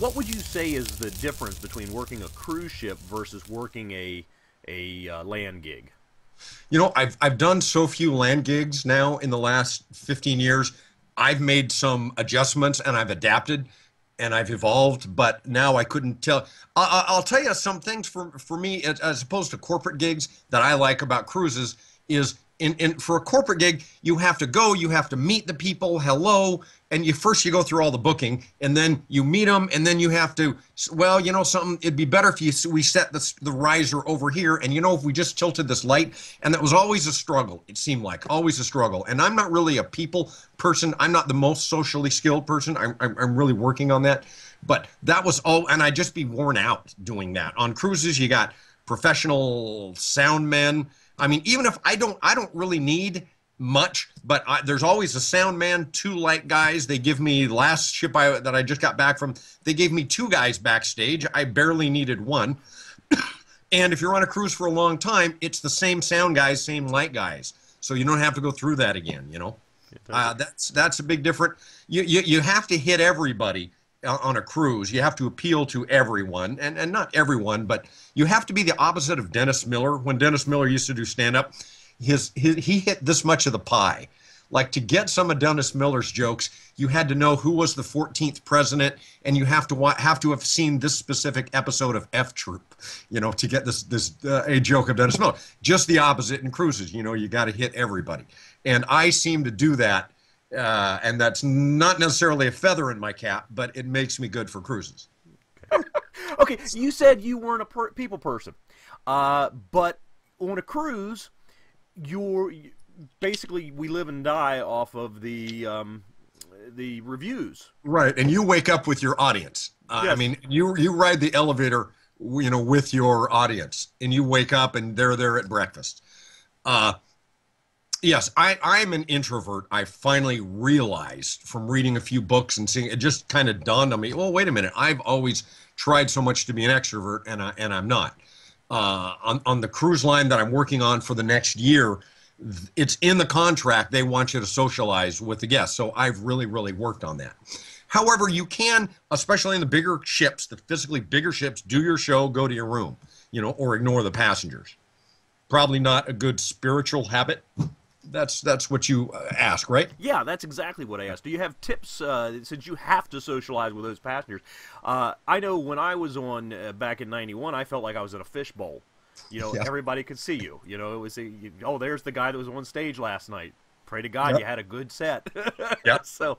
what would you say is the difference between working a cruise ship versus working a land gig? You know, I've done so few land gigs now in the last 15 years. I've made some adjustments and I've adapted and I've evolved, but now I couldn't tell. I'll tell you some things for me as opposed to corporate gigs that I like about cruises is for a corporate gig, you have to go, you have to meet the people, hello, and you go through all the booking, and then you meet them, and then you have to, well, you know something, it'd be better if we set the riser over here, and you know, if we just tilted this light, and that was always a struggle, it seemed like, always a struggle. And I'm not really a people person, I'm not the most socially skilled person, I'm really working on that, but that was all, and I'd just be worn out doing that. On cruises, you got professional sound men. I mean, even if I don't really need much, but there's always a sound man, two light guys. They give me last ship that I just got back from. They gave me two guys backstage. I barely needed one. And if you're on a cruise for a long time, it's the same sound guys, same light guys. So you don't have to go through that again. You know, that's a big difference. You have to hit everybody on a cruise. You have to appeal to everyone, and not everyone, but you have to be the opposite of Dennis Miller. When Dennis Miller used to do stand-up, he hit this much of the pie. Like, to get some of Dennis Miller's jokes, you had to know who was the 14th president, and you have to have seen this specific episode of F Troop, you know, to get a joke of Dennis Miller. Just the opposite in cruises. You know, you got to hit everybody, and I seem to do that. And that's not necessarily a feather in my cap, but it makes me good for cruises. Okay, you said you weren't a people person, but on a cruise, basically we live and die off of the reviews. Right, and you wake up with your audience. Yes. I mean, you ride the elevator, you know, with your audience, and you wake up and they're there at breakfast. Yes, I'm an introvert. I finally realized from reading a few books and seeing it, just kind of dawned on me, well, wait a minute, I've always tried so much to be an extrovert, and I'm not. On the cruise line that I'm working on for the next year, it's in the contract. They want you to socialize with the guests. So I've really, really worked on that. However, you can, especially in the bigger ships, the physically bigger ships, do your show, go to your room, you know, or ignore the passengers. Probably not a good spiritual habit. That's what you ask, right? Yeah, that's exactly what I asked. Do you have tips, since you have to socialize with those passengers? I know when I was on back in '91, I felt like I was in a fishbowl. You know, yeah. Everybody could see you. You know, it was oh, there's the guy that was on stage last night. Pray to God, yep. You had a good set. Yeah. So,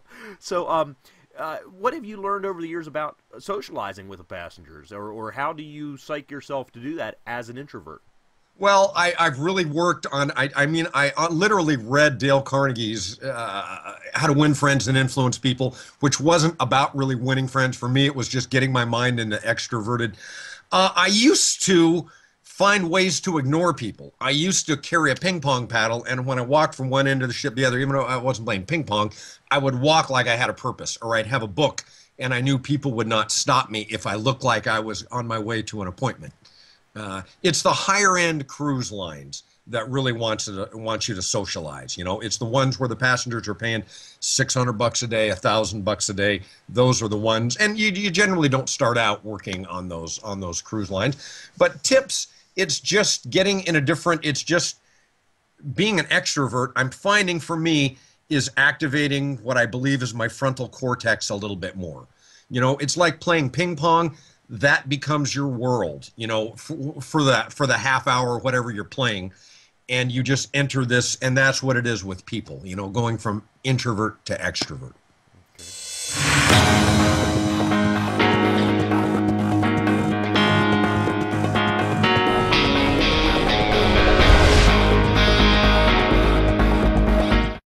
what have you learned over the years about socializing with the passengers, or how do you psych yourself to do that as an introvert? Well, I've really worked on, I literally read Dale Carnegie's How to Win Friends and Influence People, which wasn't about really winning friends. For me, it was just getting my mind into extroverted. I used to find ways to ignore people. I used to carry a ping pong paddle, and when I walked from one end of the ship to the other, even though I wasn't playing ping pong, I would walk like I had a purpose, or I'd have a book, and I knew people would not stop me if I looked like I was on my way to an appointment. It's the higher end cruise lines that really want you to socialize. You know, it's the ones where the passengers are paying $600 a day, $1,000 a day. Those are the ones, and you generally don't start out working on those cruise lines. But tips, it's just getting in a different. It's just being an extrovert. I'm finding for me is activating what I believe is my frontal cortex a little bit more. You know, it's like playing ping pong. That becomes your world, you know, for the half hour, whatever you're playing, and you just enter this, and that's what it is with people, you know, going from introvert to extrovert.